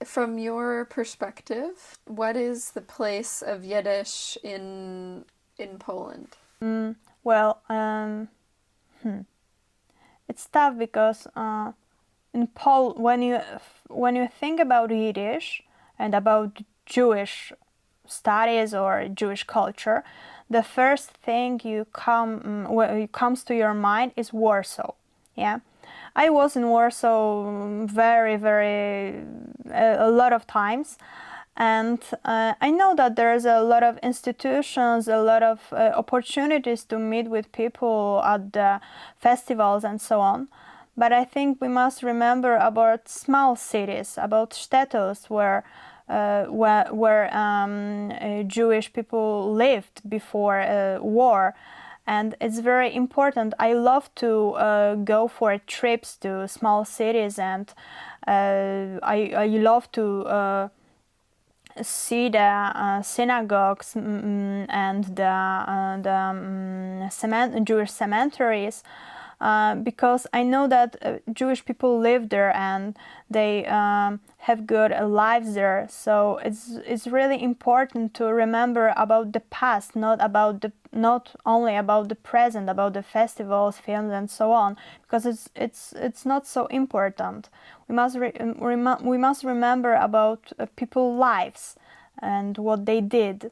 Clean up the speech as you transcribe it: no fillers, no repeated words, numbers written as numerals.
from your perspective, what is the place of Yiddish in Poland? Well, it's tough because in when you think about Yiddish and about Jewish studies or Jewish culture, the first thing comes to your mind is Warsaw. Yeah, I was in Warsaw very a lot of times, and I know that there's a lot of institutions, a lot of opportunities to meet with people at the festivals and so on. But I think we must remember about small cities, about shtetls where Jewish people lived before war. And it's very important. I love to go for trips to small cities, and I love to see the synagogues and the Jewish cemeteries, because I know that Jewish people live there and they have good lives there. So it's really important to remember about the past, not only about the present, about the festivals, films, and so on, because it's not so important. We must remember about people's lives and what they did.